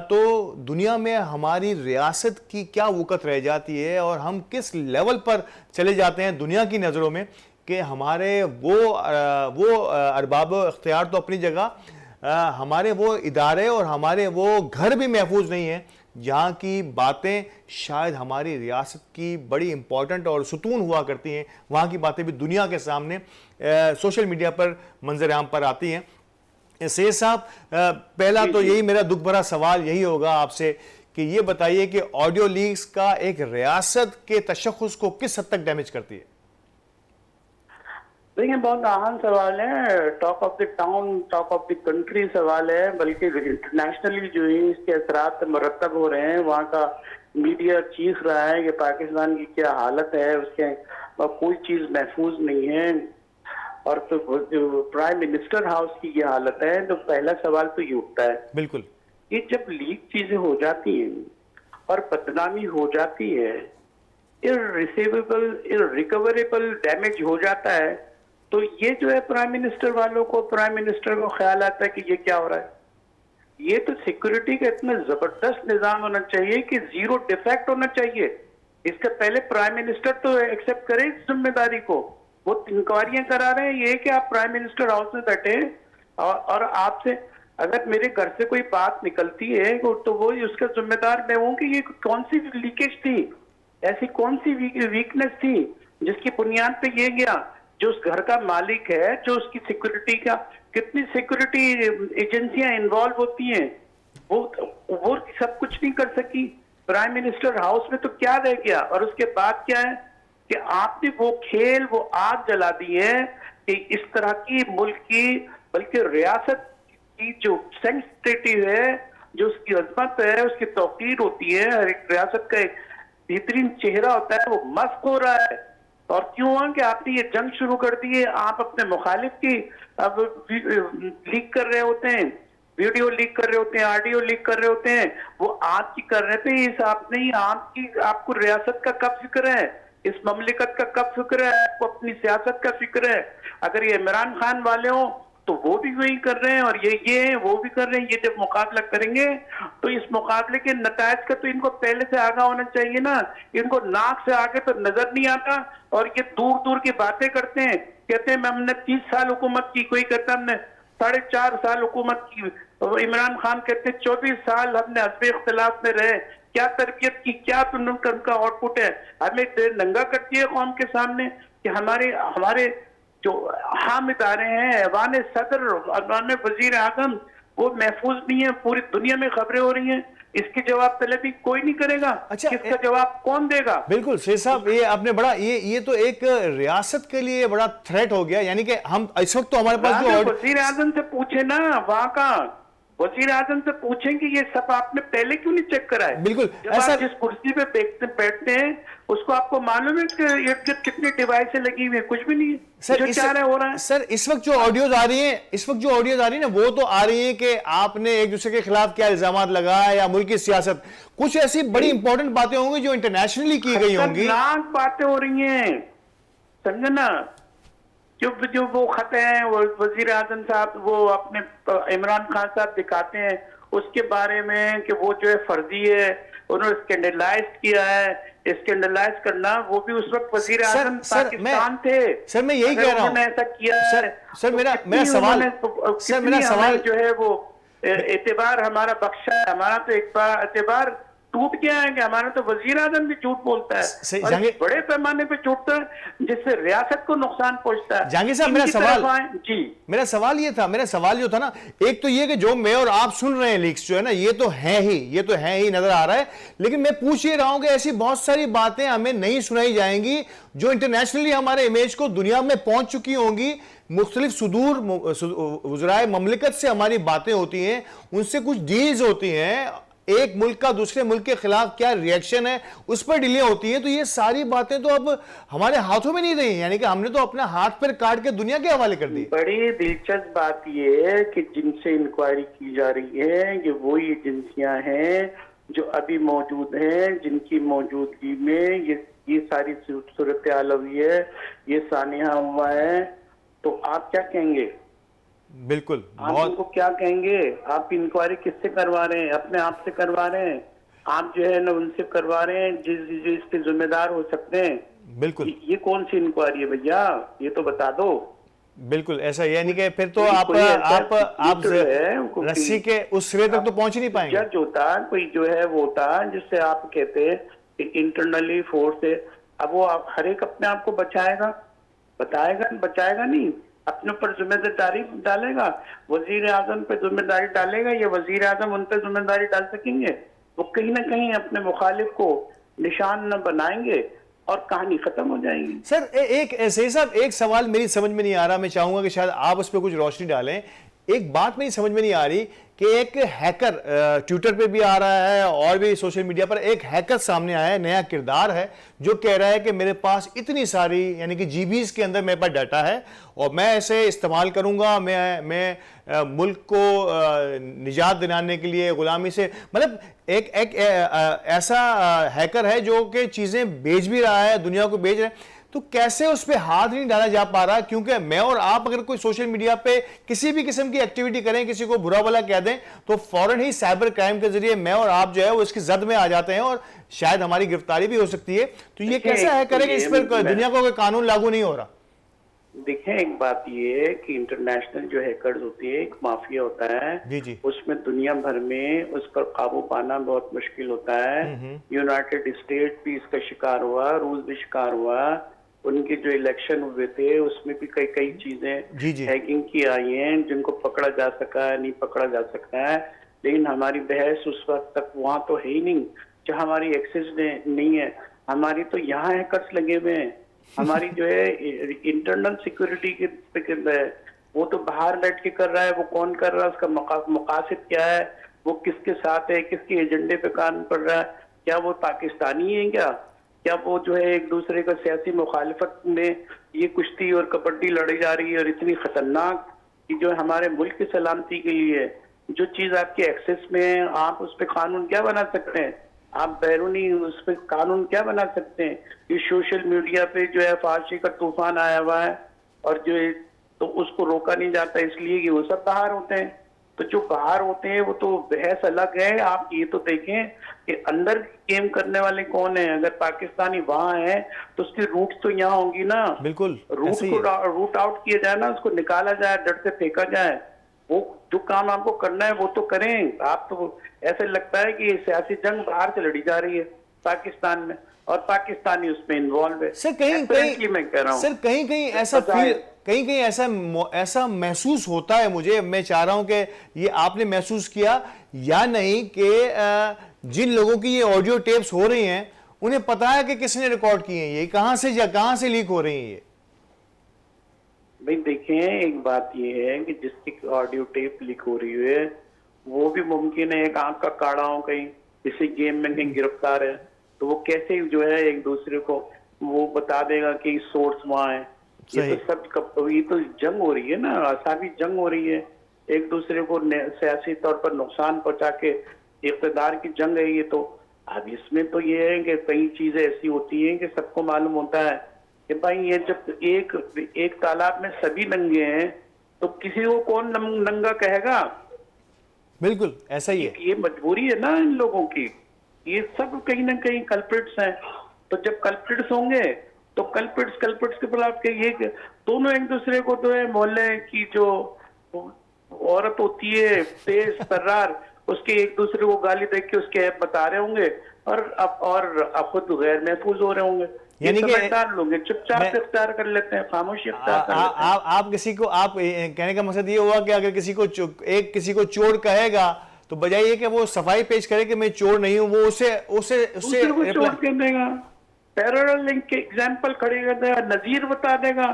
तो दुनिया में हमारी रियासत की क्या वक़्त रह जाती है और हम किस लेवल पर चले जाते हैं दुनिया की नज़रों में कि हमारे वो अरबाब इख्तियार तो अपनी जगह, हमारे वो इदारे और हमारे वो घर भी महफूज नहीं हैं जहाँ की बातें शायद हमारी रियासत की बड़ी इंपॉर्टेंट और सुतून हुआ करती हैं, वहाँ की बातें भी दुनिया के सामने सोशल मीडिया पर मंजर आम पर आती हैं। सैयद साहब, पहला तो यही मेरा दुख भरा सवाल यही होगा आपसे कि ये बताइए कि ऑडियो लीक्स का एक रियासत के तशख्खुस को किस हद तक डैमेज करती है? देखिए बहुत आसान सवाल है, talk of the town, talk of the country सवाल है, बल्कि इंटरनेशनली जो है इसके असरात मुरतब हो रहे हैं। वहाँ का मीडिया चीख रहा है कि पाकिस्तान की क्या हालत है, उसके कोई चीज महफूज नहीं है, और तो जो प्राइम मिनिस्टर हाउस की ये हालत है। तो पहला सवाल तो ये उठता है, बिल्कुल, ये जब लीक चीजें हो जाती हैं और बदनामी हो जाती है, इररिसीवेबल, इररिकवरेबल डैमेज हो जाता है, तो ये जो है प्राइम मिनिस्टर वालों को, प्राइम मिनिस्टर को ख्याल आता है कि ये क्या हो रहा है। ये तो सिक्योरिटी का इतना जबरदस्त निजाम होना चाहिए कि जीरो डिफेक्ट होना चाहिए। इसके पहले प्राइम मिनिस्टर तो एक्सेप्ट करे इस जिम्मेदारी को। वो इंक्वायरियां करा रहे हैं, ये कि आप प्राइम मिनिस्टर हाउस में बैठे हैं और आपसे अगर मेरे घर से कोई बात निकलती है तो वो उसका जिम्मेदार मैं हूं कि ये कौन सी लीकेज थी, ऐसी कौन सी वीकनेस थी जिसकी बुनियाद पे ये गया। जो उस घर का मालिक है, जो उसकी सिक्योरिटी का, कितनी सिक्योरिटी एजेंसियां इन्वॉल्व होती हैं, वो सब कुछ नहीं कर सकी। प्राइम मिनिस्टर हाउस में तो क्या रह गया। और उसके बाद क्या है कि आपने वो खेल, वो आग जला दी है कि इस तरह की मुल्क की, बल्कि रियासत की जो सेंसिटिविटी है, जो उसकी अजमत है, उसकी तौकीर होती है, हर एक रियासत का एक बेहतरीन चेहरा होता है, वो मस्क हो रहा है। और क्यों हुआ कि आपने ये जंग शुरू कर दी है, आप अपने मुखालिफ की अब लीक कर रहे होते हैं। वीडियो लीक कर रहे होते हैं, ऑडियो लीक कर रहे होते हैं, वो आपकी कर रहे थे। इस आपने ही आपकी आपको रियासत का कब फिक्र है, इस ममलिकत का कब फिक्र है, आपको अपनी सियासत का फिक्र है? अगर ये इमरान खान वाले हो तो वो भी वही कर रहे हैं, और ये हैं वो भी कर रहे हैं। ये जब मुकाबला करेंगे तो इस मुकाबले के नतायज का तो इनको पहले से आगाह होना चाहिए ना। इनको नाक से आगे तो नजर नहीं आता, और ये दूर दूर की बातें करते हैं। कहते हैं हमने 30 साल हुकूमत की, कोई कहता है हमने 4.5 साल हुकूमत की। इमरान खान कहते हैं 24 साल हमने हस्बे इख्तिलाफ में रहे। क्या तरबियत की, क्या उनका आउटपुट है? हमें नंगा करती है कौम के सामने कि हमारे हमारे जो हाम इदारे हैं, ऐवान सदर, ऐवान वजीर आजम, वो महफूज नहीं है। पूरी दुनिया में खबरें हो रही हैं, इसकी जवाब तलबी कोई नहीं करेगा। अच्छा, किसका जवाब कौन देगा? बिल्कुल शेख साहब, ये आपने बड़ा ये तो एक रियासत के लिए बड़ा थ्रेट हो गया। यानी कि हम इस वक्त तो हमारे पास जो वजीर आजम से पूछे ना, वहां का वजीर आजम से पूछें कि ये सब आपने पहले क्यों नहीं चेक करा है? बिल्कुल जब ऐसा आप जिस कुर्सी पे बैठते हैं उसको आपको मालूम है कि इर्द गिर्द कितनी डिवाइसें लगी हुई है? कुछ भी नहीं है। जो चाह रहे हो रहा है। सर इस वक्त जो ऑडियोज आ रही हैं, इस वक्त जो ऑडियोज आ रही है ना, वो तो आ रही है कि आपने एक दूसरे के खिलाफ क्या इल्जामात लगाया या मुल्क की सियासत, कुछ ऐसी बड़ी इंपॉर्टेंट बातें होंगी जो इंटरनेशनली की गई होंगी। खतरनाक बातें हो रही हैं, समझे ना? जो वो खत है वो वजीर आजम साहब वो अपने इमरान खान साहब दिखाते हैं उसके बारे में कि वो जो है फर्जी है, उन्होंने स्कैंडलाइज किया है। स्कैंडलाइज करना, वो भी उस वक्त वजीर आजम पाकिस्तान थे। सर मैं यही कह रहा हूँ, ऐसा किया सर तो मेरा सवाल जो है वो एतबार हमारा बख्शा है। हमारा तो एक बार एतबार टूट गया है कि हमारा तो वजीर आजम भी झूठ बोलता है, और बड़े पैमाने पे झूठता है, जिससे रियासत को नुकसान पहुंचता है। जहांगीर साहब मेरा सवाल ये था, मेरा सवाल जो था ना, एक तो ये कि जो मैं और आप सुन रहे हैं लीक्स जो है ना, ये तो है ही नजर आ रहा है। लेकिन मैं पूछ ये रहा हूं कि ऐसी बहुत सारी बातें हमें नहीं सुनाई जाएंगी जो इंटरनेशनली हमारे इमेज को दुनिया में पहुंच चुकी होंगी। मुख्तलिफ सुदूर वज़राए ममलिकत से हमारी बातें होती हैं, उनसे कुछ डील्स होती हैं, एक मुल्क का दूसरे मुल्क के खिलाफ क्या रिएक्शन है उस पर डीलें होती हैं। तो ये सारी बातें तो अब हमारे हाथों में नहीं रही, यानी कि हमने तो अपना हाथ पर काट के दुनिया के हवाले कर दी। बड़ी दिलचस्प बात यह है कि जिनसे इंक्वायरी की जा रही है कि वो ये एजेंसियां हैं जो अभी मौजूद हैं, जिनकी मौजूदगी में ये सारी सूरत हाल हुई है, ये सानिया हुआ है। तो आप क्या कहेंगे? बिल्कुल, आप उनको क्या कहेंगे? आप इंक्वायरी किससे करवा रहे हैं? अपने आप से करवा रहे हैं? आप जो है ना उनसे करवा रहे हैं जो इसके जिम्मेदार हो सकते हैं? बिल्कुल। ये कौन सी इंक्वायरी है भैया? ये तो बता दो। बिल्कुल ऐसा, यानी कि फिर तो आप रस्सी के उस सिरे तक तो पहुंच ही नहीं पाएंगे। जज होता कोई जो है वो होता जिससे आप कहते हैं कि इंटरनली फोर्स है। अब वो हर एक अपने आप को बचाएगा नहीं, अपने ऊपर जिम्मेदारी डालेगा। वजीर आजम पे जिम्मेदारी डालेगा या वजीर आजम उन पे जिम्मेदारी डाल सकेंगे? वो कहीं ना कहीं अपने मुखालिफ को निशान न बनाएंगे और कहानी खत्म हो जाएगी। सर सही साहब, एक सवाल मेरी समझ में नहीं आ रहा, मैं चाहूंगा कि शायद आप उस पर कुछ रोशनी डालें। एक बात मेरी समझ में नहीं आ रही कि एक हैकर, ट्विटर पे भी आ रहा है और भी सोशल मीडिया पर एक हैकर सामने आया है, नया किरदार है, जो कह रहा है कि मेरे पास इतनी सारी यानी कि जीबीज के अंदर मेरे पास डाटा है और मैं इसे इस्तेमाल करूंगा, मैं मुल्क को निजात दिलाने के लिए, गुलामी से, मतलब एक ऐसा हैकर है जो कि चीजें बेच भी रहा है, दुनिया को बेच रहा है। तो कैसे उस पर हाथ नहीं डाला जा पा रहा? क्योंकि मैं और आप अगर कोई सोशल मीडिया पे किसी भी किस्म की एक्टिविटी करें, किसी को बुरा भला कह दें, तो फौरन ही साइबर क्राइम के जरिए मैं और आप जो है वो इसकी जद में आ जाते हैं और शायद हमारी गिरफ्तारी भी हो सकती है। तो ये कैसा है करेंगे, इस पर दुनिया को कोई कानून लागू नहीं हो रहा? देखिए, एक बात ये है कि इंटरनेशनल जो हैकर्स होती है, एक माफिया होता है जी। उसमें दुनिया भर में उस पर काबू पाना बहुत मुश्किल होता है। यूनाइटेड स्टेट भी इसका शिकार हुआ, रूस भी शिकार हुआ। उनके जो इलेक्शन हुए थे उसमें भी कई चीजें हैकिंग की आई हैं, जिनको पकड़ा जा सका है, नहीं पकड़ा जा सकता है। लेकिन हमारी बहस उस वक्त तक वहां तो है ही नहीं जहां हमारी एक्सेस नहीं है। हमारी तो यहाँ हैकर्स लगे हुए हैं। हमारी जो है इंटरनल सिक्योरिटी के वो तो बाहर बैठ के कर रहा है। वो कौन कर रहा है, उसका मकासद क्या है, वो किसके साथ है, किसके एजेंडे पे काम कर रहा है? क्या वो पाकिस्तानी है? क्या वो जो है एक दूसरे का सियासी मुखालिफत में ये कुश्ती और कबड्डी लड़ी जा रही है और इतनी खतरनाक कि जो हमारे मुल्क की सलामती के लिए जो चीज आपके एक्सेस में है आप उस पर कानून क्या बना सकते हैं? आप बैरूनी उस पर कानून क्या बना सकते हैं? ये सोशल मीडिया पे जो है फांसी का तूफान आया हुआ है और जो है तो उसको रोका नहीं जाता इसलिए कि वो सब बाहर होते हैं। तो जो बाहर होते हैं वो तो बहस अलग है। आप ये तो देखें कि अंदर गेम करने वाले कौन है। अगर पाकिस्तानी वहां है तो उसकी रूट तो यहाँ होंगी ना। बिल्कुल रूट ऐसे ही को है। रूट आउट किया जाए ना, उसको निकाला जाए, डर से फेंका जाए। वो जो काम आपको करना है वो तो करें। आप तो ऐसे लगता है कि सियासी जंग बाहर से लड़ी जा रही है पाकिस्तान में और पाकिस्तानी उसमें इन्वॉल्व है। सर कहीं Apparently कहीं मैं कह रहा हूँ सर कहीं कहीं ऐसा फील, कहीं कहीं ऐसा महसूस होता है मुझे। मैं चाह रहा हूं कि ये आपने महसूस किया या नहीं कि जिन लोगों की ये ऑडियो टेप्स हो रही हैं उन्हें पता है कि किसने रिकॉर्ड किए हैं, ये कहां से लीक हो रही हैं ये? भाई देखें, एक बात ये है कि जिसकी ऑडियो टेप लीक हो रही है वो भी मुमकिन है एक आंख का काड़ा हो, कहीं किसी गेम में कहीं गिरफ्तार है तो वो कैसे जो है एक दूसरे को वो बता देगा कि सोर्स वहां है। ये तो सब ये तो जंग हो रही है ना, आसामी जंग हो रही है। एक दूसरे को सियासी तौर पर नुकसान पहुंचा के इक़्तिदार की जंग है ये तो। अब इसमें तो ये है कि कई चीजें ऐसी होती हैं कि सबको मालूम होता है कि भाई ये जब एक तालाब में सभी नंगे हैं तो किसी को कौन नंगा कहेगा? बिल्कुल ऐसा ही है। ये मजबूरी है ना इन लोगों की। ये सब कहीं ना कहीं कल्प्रिट्स हैं। तो जब कल्प्रिट्स होंगे तो कल्प्रिट्स के खिलाफ के ये दोनों एक दूसरे को तो है मोहल्ले की जो औरत होती है तेज तर्रार, उसके एक दूसरे को गाली देख के उसके ऐप बता रहे होंगे और खुद गैर महफूज हो रहे होंगे। यानी कि समझदार लोग चुपचाप इख्तियार कर लेते हैं, खामोशी इख्तियार कर लेते हैं। आप किसी को, आप कहने का मकसद ये हुआ कि अगर किसी को चोर कहेगा तो बजाय ये कि वो सफाई पेश करे कि मैं चोर नहीं हूं, वो उसे उसे उसे चोर कह देगा, पैरेलल लिंक के एग्जाम्पल खड़े कर देगा, नजीर बता देगा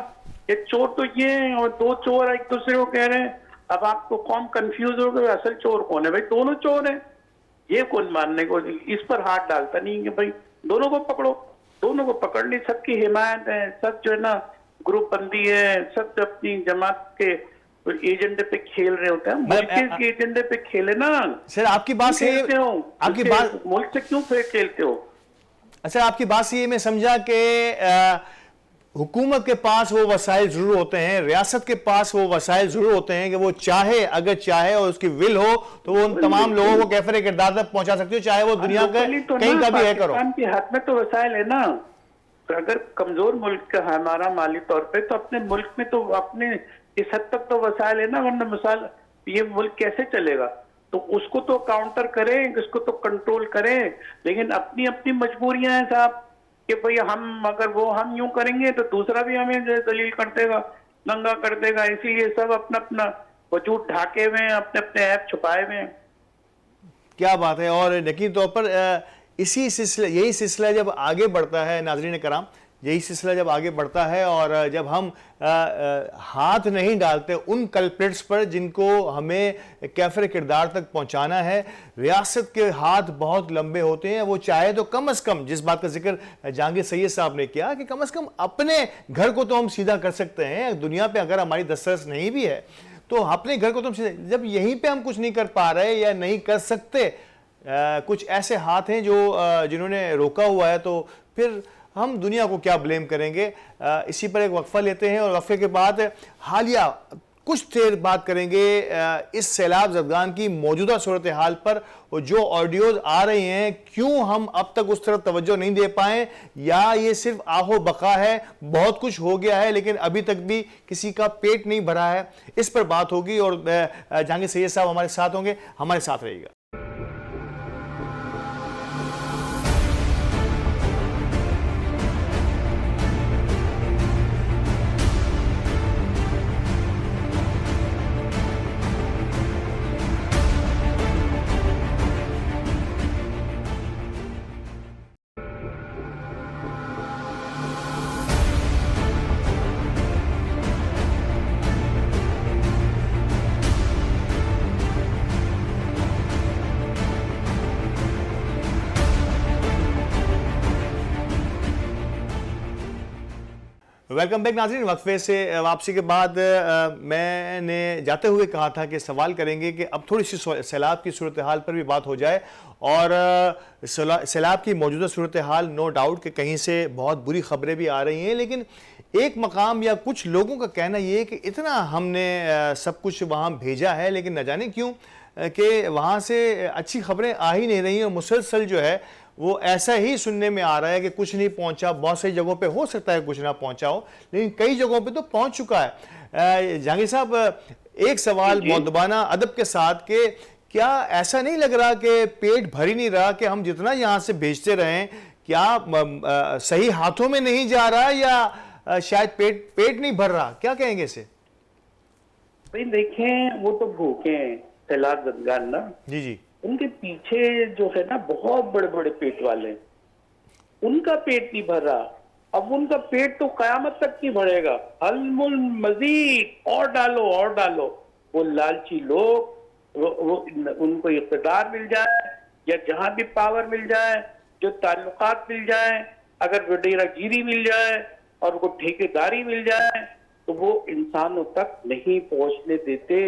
ये चोर तो ये है और दो चोर एक दूसरे को कह रहे हैं। अब आपको कौन कंफ्यूज हो गया असल चोर कौन है? भाई दोनों चोर है, ये कौन मानने को इस पर हाथ डालता नहीं कि भाई दोनों को पकड़ो। दोनों को पकड़नी सबकी हिमायत है, सब जो है ना ग्रुप बंदी है, सब अपनी जमात के एजेंडे पे खेल रहे होते हैं। मुल्क के एजेंडे पे खेले ना। सर आपकी बात से आपकी बात मुल्क से क्यों फिर खेलते हो? अच्छा आपकी बात से ये मैं समझा कि हुकूमत के पास वो वसाइल जरूर होते हैं, रियासत के पास वो वसाइल जरूर होते हैं कि वो चाहे, अगर चाहे और उसकी विल हो तो वो उन तमाम लोगों को कैफरे किरदार तक पहुंचा सकती हो, चाहे वो दुनिया का कहीं का भी है करो। के हाथ में तो वसाइल है ना। तो अगर कमजोर मुल्क का हमारा माली तौर पे तो अपने मुल्क में तो अपने इस हद तक तो वसाइल है ना, वरना मिसाल ये मुल्क कैसे चलेगा? तो उसको तो काउंटर करें, उसको तो कंट्रोल करें, लेकिन अपनी अपनी मजबूरियां हैं साहब कि भाई हम अगर वो हम यूं करेंगे तो दूसरा भी हमें जो दलील कर देगा, नंगा कर देगा। इसीलिए सब अपना अपना वजूद ढाके हुए हैं, अपने अपने ऐप छुपाए हुए हैं। क्या बात है। और यकीन तौर पर यही सिलसिला जब आगे बढ़ता है नाज़रीन कराम, यही सिलसिला जब आगे बढ़ता है और जब हम हाथ नहीं डालते उन कल्प्रिट्स पर जिनको हमें कैफर किरदार तक पहुंचाना है, रियासत के हाथ बहुत लंबे होते हैं। वो चाहे तो कम से कम, जिस बात का जिक्र जहांगीर सैयद साहब ने किया कि कम से कम अपने घर को तो हम सीधा कर सकते हैं। दुनिया पे अगर हमारी दस्तरस नहीं भी है तो अपने घर को तो हम सीधा, जब यहीं पे हम कुछ नहीं कर पा रहे या नहीं कर सकते, कुछ ऐसे हाथ हैं जो जिन्होंने रोका हुआ है, तो फिर हम दुनिया को क्या ब्लेम करेंगे। इसी पर एक वक्फा लेते हैं और वक्फे के बाद हालिया कुछ देर बात करेंगे इस सैलाब ज़दगान की मौजूदा सूरत हाल पर और जो ऑडियोज आ रही हैं, क्यों हम अब तक उस तरफ तवज्जो नहीं दे पाए, या ये सिर्फ आहो बका है, बहुत कुछ हो गया है लेकिन अभी तक भी किसी का पेट नहीं भरा है। इस पर बात होगी और जहांगीर सैयद साहब हमारे साथ होंगे, हमारे साथ रहिएगा। वेलकम बैक नाज़रीन। वक्फे से वापसी के बाद मैंने जाते हुए कहा था कि सवाल करेंगे कि अब थोड़ी सी सैलाब की सूरत हाल पर भी बात हो जाए। और सैलाब की मौजूदा सूरत हाल नो डाउट कि कहीं से बहुत बुरी खबरें भी आ रही हैं, लेकिन एक मकाम या कुछ लोगों का कहना ये है कि इतना हमने सब कुछ वहाँ भेजा है, लेकिन न जाने क्यों कि वहाँ से अच्छी खबरें आ ही नहीं रही। और मुसलसल जो है वो ऐसा ही सुनने में आ रहा है कि कुछ नहीं पहुंचा। बहुत सारी जगहों पे हो सकता है कुछ ना पहुंचा हो, लेकिन कई जगहों पे तो पहुंच चुका है। जहांगीर साहब, एक सवाल मौदबाना अदब के साथ कि क्या ऐसा नहीं लग रहा कि पेट भर ही नहीं रहा कि हम जितना यहाँ से भेजते रहें, क्या सही हाथों में नहीं जा रहा या शायद पेट नहीं भर रहा? क्या कहेंगे इसे? भाई देखें, वो तो भूखे हैं सैलाब जदगार ना। जी जी। उनके पीछे जो है ना बहुत बड़े बड़े पेट वाले, उनका पेट नहीं भर रहा। अब उनका पेट तो कयामत तक नहीं भरेगा। अलमुल मजीद और डालो और डालो। वो लालची लोग, वो उनको इक़्तिदार मिल जाए या जहां भी पावर मिल जाए, जो ताल्लुकात मिल जाए, अगर वडेरागिरी मिल जाए और वो ठेकेदारी मिल जाए, तो वो इंसानों तक नहीं पहुंचने देते।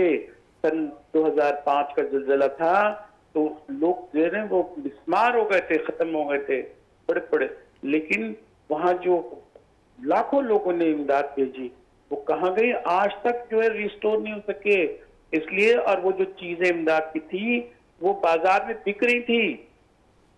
सन 2005 का ज़िलज़ला था तो लोग जो है वो बिस्मार हो गए थे, खत्म हो गए थे बड़े बड़े। लेकिन वहां जो लाखों लोगों ने इमदाद भेजी, वो कहाँ गई? आज तक जो है रिस्टोर नहीं हो सके। इसलिए, और वो जो चीजें इमदाद की थी वो बाजार में बिक रही थी,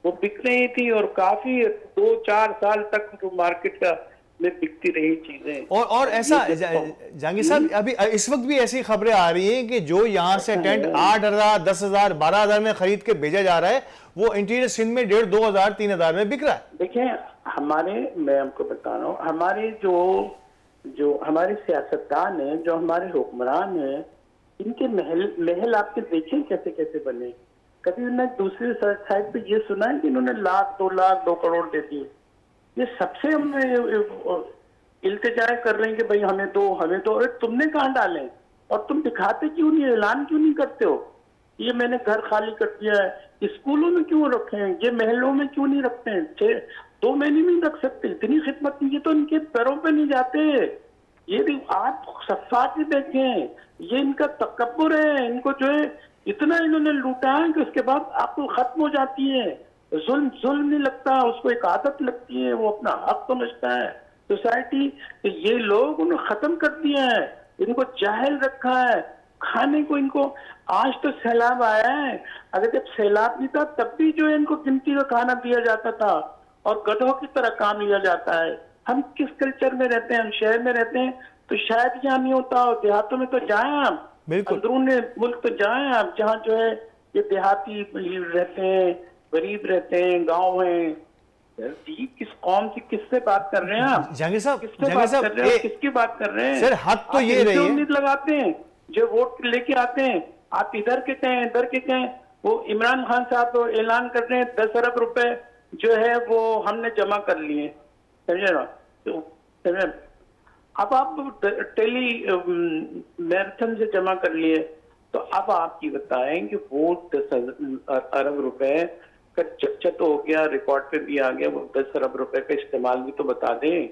वो बिक रही थी और काफी 2-4 साल तक जो मार्केट का में बिकती रही चीजें। और ऐसा जहांगीर साहब, अभी इस वक्त भी ऐसी खबरें आ रही हैं कि जो यहाँ से टेंट 8,000, 10,000, 12,000 में खरीद के भेजा जा रहा है, वो इंटीरियर सिंध में 1,500, 2,000, 3,000 में बिक रहा है। देखें, मैं आपको बता रहा हूँ, हमारे जो हमारे सियासतदान हैं, जो हमारे हुक्मरान हैं, इनके महल आपके देखें कैसे कैसे बने। कभी उन्होंने दूसरी साइड पे ये सुना है कि इन्होंने लाख, 2 लाख, 2 करोड़ दे दिए? ये सबसे हम इल्तिजा कर रहे हैं कि भाई हमें दो, हमें दो। अरे तुमने कहाँ डाले और तुम दिखाते क्यों नहीं, ऐलान क्यों नहीं करते हो? ये मैंने घर खाली कर दिया है, स्कूलों में क्यों रखे हैं, ये महलों में क्यों नहीं रखते हैं? 2 महीने नहीं रख सकते? इतनी खिदमत नहीं, ये तो इनके पैरों पे नहीं जाते। ये भी आप सफात ही देखें, ये इनका तकब्बुर है। इनको जो है इतना इन्होंने लूटा है कि उसके बाद आपको खत्म हो जाती है। जुल्म नहीं लगता, उसको एक आदत लगती है, वो अपना हक समझता है सोसाइटी। तो ये लोग उन्होंने खत्म कर दिया है, इनको जाहिल रखा है। खाने को इनको, आज तो सैलाब आया है, अगर जब सैलाब नहीं था तब भी जो है इनको गिनती का खाना दिया जाता था और गधों की तरह काम लिया जाता है। हम किस कल्चर में रहते हैं? हम शहर में रहते हैं तो शायद यहाँ नहीं होता, और देहातों में तो जाए आप, अंदरून मुल्क तो जाए आप, जहाँ जो है ये देहाती रहते हैं, गरीब रहते हैं, गांव हैं। जी, किस कौम की, किससे बात कर रहे हैं आप? जहांगीर साहब, किसकी बात कर रहे हैं सर? हक तो ये रही है, उम्मीद लगाते हैं जो वोट लेके आते हैं, आप इधर के कहें इधर के कहें। वो इमरान खान साहब तो ऐलान कर रहे हैं 10 अरब रुपए जो है वो हमने जमा कर लिए, समझे ना? तो समझे, अब आप टेली मैराथन से जमा कर लिए, तो अब आप ये बताएं कि वो 10 अरब रुपए का चर्चा तो हो गया, रिकॉर्ड पे भी आ गया, वो 10 अरब रुपए का इस्तेमाल भी तो बता दें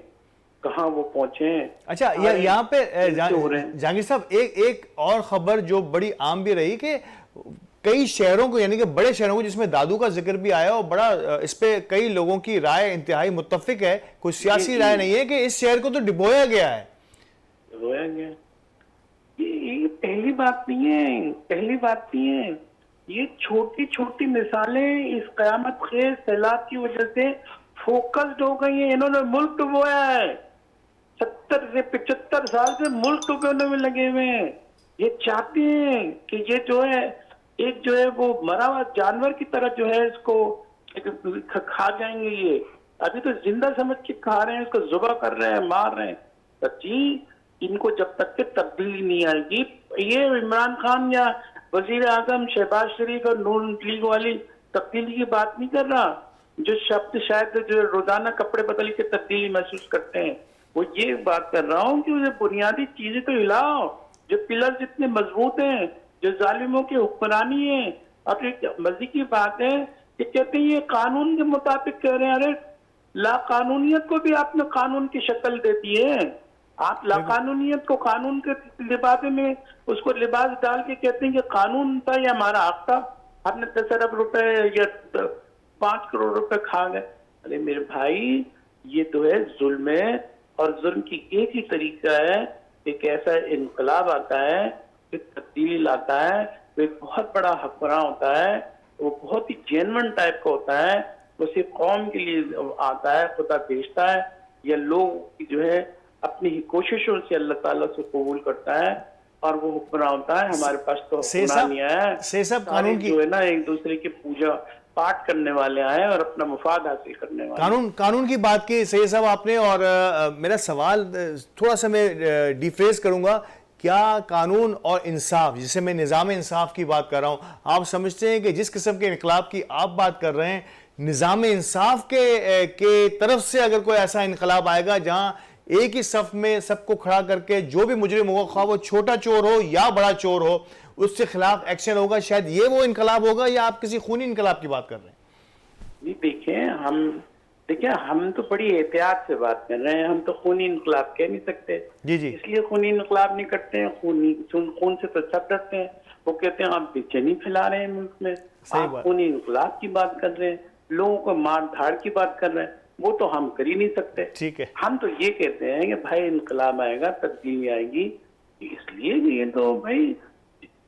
कहाँ वो पहुंचे। अच्छा, यहाँ पे जहांगीर साहब एक और खबर जो बड़ी आम भी रही कि कई शहरों को, यानी कि बड़े शहरों को, जिसमें दादू का जिक्र भी आया और बड़ा इस पे कई लोगों की राय इंतहाई मुत्तफिक है, कोई सियासी राय नहीं है कि इस शहर को तो डुबोया गया है। डुबोया गया, ये पहली बात नहीं है, पहली बात नहीं है। ये छोटी छोटी मिसालें इस कयामत खेज सैलाब की वजह से फोकस्ड हो गई है। इन्होंने मुल्क डुबोया है, 70 से 75 साल से मुल्क डुबोने में लगे हुए हैं। ये चाहते हैं कि ये जो है एक जो है वो मरा हुआ जानवर की तरह जो है इसको खा जाएंगे। ये अभी तो जिंदा समझ के खा रहे हैं, इसको जुबा कर रहे हैं, मार रहे हैं। तो जी, इनको जब तक के तब्दीली नहीं आएगी, ये इमरान खान या वजीर आजम शहबाज शरीफ और नून लीग वाली तब्दीली की बात नहीं कर रहा, जो शब्द शायद जो रोजाना कपड़े बदल के तब्दीली महसूस करते हैं, वो ये बात कर रहा हूँ कि बुनियादी चीजें तो हिलाओ, जो पिलर जितने मजबूत हैं, जो जालिमों की हुक्मरानी है। अब एक मजे की बात है कि कहते हैं ये कानून के मुताबिक कह रहे हैं। अरे ला कानूनियत को भी आपने कानून की शक्ल दे दी है। आप लाकानूनियत को कानून के लिबासे में उसको लिबास डाल के कहते हैं कि कानून था या हमारा हक था, आपने 10 अरब रुपए या 5 करोड़ रुपए खा गए। अरे मेरे भाई, ये तो है जुल्म है, और जुल्म की एक ही तरीका है, एक ऐसा इनकलाब आता है, एक तब्दीली लाता है, वो एक बहुत बड़ा हुक्मरान होता है, वो बहुत ही जेन्युइन टाइप का होता है, वो सिर्फ कौम के लिए आता है, खुदा भेजता है, या लोग जो है अपनी ही कोशिशों से अल्लाह ताला से कबूल करता है, और वो हुक्मरान होता है। हमारे पास तो हुक्मरान नहीं आया से सब सारे कानून की जो है ना एक दूसरे की पूजा पाठ करने वाले आए और अपना मुफाद हासिल करने वाले। कानून की बात की सही साहब आपने, और मेरा सवाल थोड़ा सा मैं डिफ्रेज करूंगा। क्या कानून और इंसाफ, जिसे मैं निज़ाम इंसाफ की बात कर रहा हूं, आप समझते हैं कि जिस किस्म के इनकलाब की आप बात कर रहे हैं, निज़ाम इंसाफ के तरफ से अगर कोई ऐसा इनकलाब आएगा जहां एक ही सफ में सबको खड़ा करके जो भी मुजरिम होगा, ख्वाह वो छोटा चोर हो या बड़ा चोर हो, उसके खिलाफ एक्शन होगा, शायद ये वो इनकलाब होगा, या आप किसी खूनी इनकलाब की बात कर रहे हैं? नहीं, देखिए हम तो बड़ी एहतियात से बात कर रहे हैं, हम तो खूनी इनकलाब कह नहीं सकते। जी जी, इसलिए खूनी इनकलाब नहीं करते हैं, खून से तो सब डरते हैं। वो कहते हैं आप बेचैनी फैला रहे हैं मुल्क में, आप खूनी इनकलाब की बात कर रहे हैं, लोगों को मार धाड़ की बात कर रहे हैं, वो तो हम कर ही नहीं सकते। ठीक है, हम तो ये कहते हैं कि भाई इनकलाब आएगा, तब्दीली आएगी, इसलिए ये तो भाई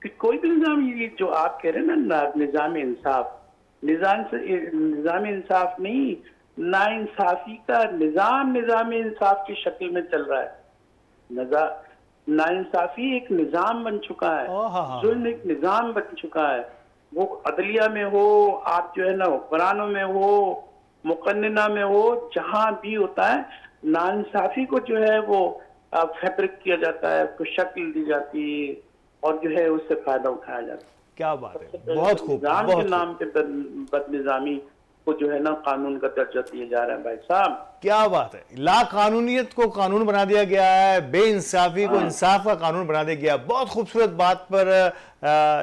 कि कोई भी निजाम, ये जो आप कह रहे हैं ना निजाम इंसाफ, निजाम इंसाफ नहीं, नाइंसाफी का निजाम इंसाफ की शक्ल में चल रहा है। नाइंसाफी एक निजाम बन चुका है, जुल्म एक निजाम बन चुका है। वो अदलिया में हो, आप जो है ना हुक्मरानों में हो, मुकन्निना में हो, जहां भी होता है, नाइंसाफी को जो है वो फैब्रिक किया जाता है, उसको शक्ल दी जाती है, और जो है उससे फायदा उठाया जाता है। क्या बात है, बहुत खूब। निजाम के नाम पे बदनिजामी को जो है ना कानून का दर्जा दिया जा रहा है। भाई साहब, क्या बात है, ला कानूनियत को कानून बना दिया गया है, बेइंसाफी को इंसाफ का कानून बना दिया गया। बहुत खूबसूरत बात पर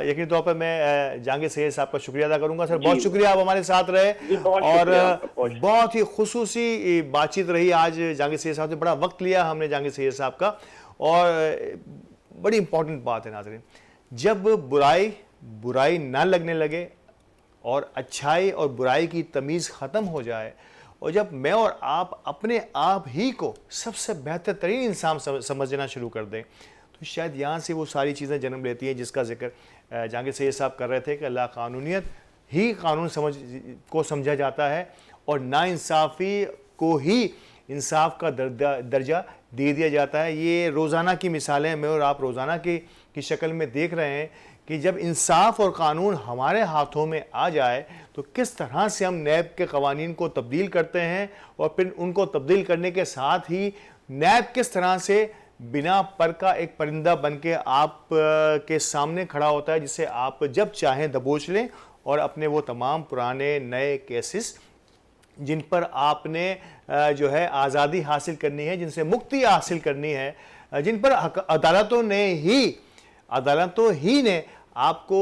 यकीनी तौर पर मैं जहांगीर सैयद साहब का शुक्रिया अदा करूंगा। सर बहुत शुक्रिया, आप हमारे साथ रहे, और बहुत ही खुसूसी बातचीत रही आज जहांगीर सैयद साहब ने। बड़ा वक्त लिया हमने जहांगीर सैयद साहब का, और बड़ी इंपॉर्टेंट बात है नाज़रीन, जब बुराई ना लगने लगे और अच्छाई और बुराई की तमीज़ ख़त्म हो जाए, और जब मैं और आप अपने आप ही को सबसे बेहतर तरीन इंसान समझना शुरू कर दें, तो शायद यहाँ से वो सारी चीज़ें जन्म लेती हैं जिसका जिक्र जहांगीर सैयद साहब कर रहे थे कि ला कानूनियत ही कानून समझा जाता है, और नाइंसाफ़ी को ही इंसाफ का दर्जा दे दिया जाता है। ये रोज़ाना की मिसालें मैं और आप रोज़ाना की शक्ल में देख रहे हैं कि जब इंसाफ और कानून हमारे हाथों में आ जाए तो किस तरह से हम नैब के कवानीन को तब्दील करते हैं, और फिर उनको तब्दील करने के साथ ही नैब किस तरह से बिना पर का एक परिंदा बन के आप के सामने खड़ा होता है, जिसे आप जब चाहें दबोच लें, और अपने वो तमाम पुराने नए केसेस जिन पर आपने जो है आज़ादी हासिल करनी है, जिनसे मुक्ति हासिल करनी है, जिन पर अदालतों ही ने आपको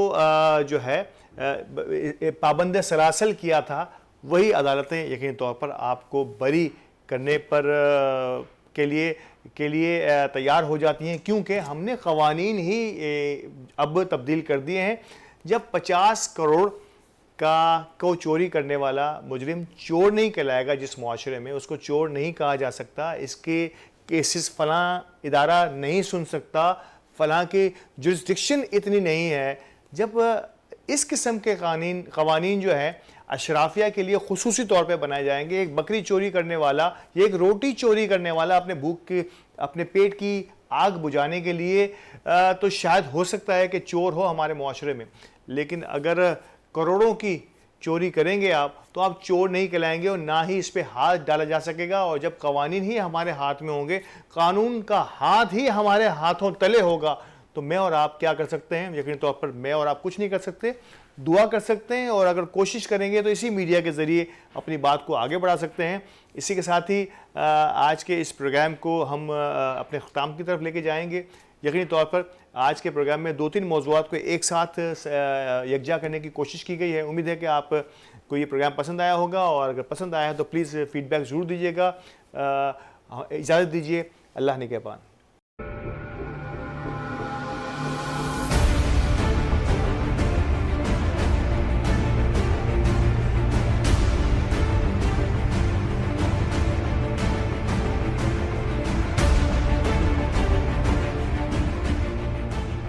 जो है पाबंद सलासल किया था, वही अदालतें यकीनी तौर पर आपको बरी करने पर के लिए तैयार हो जाती हैं, क्योंकि हमने क़वानीन ही अब तब्दील कर दिए हैं। जब 50 करोड़ को चोरी करने वाला मुजरिम चोर नहीं कहलाएगा, जिस मुआशरे में उसको चोर नहीं कहा जा सकता, इसके केसेस फलां इदारा नहीं सुन सकता, फलां की जुरिस्डिक्शन इतनी नहीं है, जब इस किस्म के क़वानीन जो है अशराफिया के लिए खुसूसी तौर पे बनाए जाएंगे, एक बकरी चोरी करने वाला या एक रोटी चोरी करने वाला अपने पेट की आग बुझाने के लिए तो शायद हो सकता है कि चोर हो हमारे मुआशरे में, लेकिन अगर करोड़ों की चोरी करेंगे आप, तो आप चोर नहीं कहलाएंगे और ना ही इस पे हाथ डाला जा सकेगा। और जब कवानीन ही हमारे हाथ में होंगे, कानून का हाथ ही हमारे हाथों तले होगा, तो मैं और आप क्या कर सकते हैं? यकीनी तौर पर मैं और आप कुछ नहीं कर सकते, दुआ कर सकते हैं, और अगर कोशिश करेंगे तो इसी मीडिया के ज़रिए अपनी बात को आगे बढ़ा सकते हैं। इसी के साथ ही आज के इस प्रोग्राम को हम अपने ख़त्म की तरफ लेके जाएंगे। यकीनी तौर पर आज के प्रोग्राम में 2-3 मौज़ूआत को एक साथ यकजा करने की कोशिश की गई है। उम्मीद है कि आपको ये प्रोग्राम पसंद आया होगा, और अगर पसंद आया है तो प्लीज़ फ़ीडबैक ज़रूर दीजिएगा। इजाज़त दीजिए, अल्लाह निगहबान।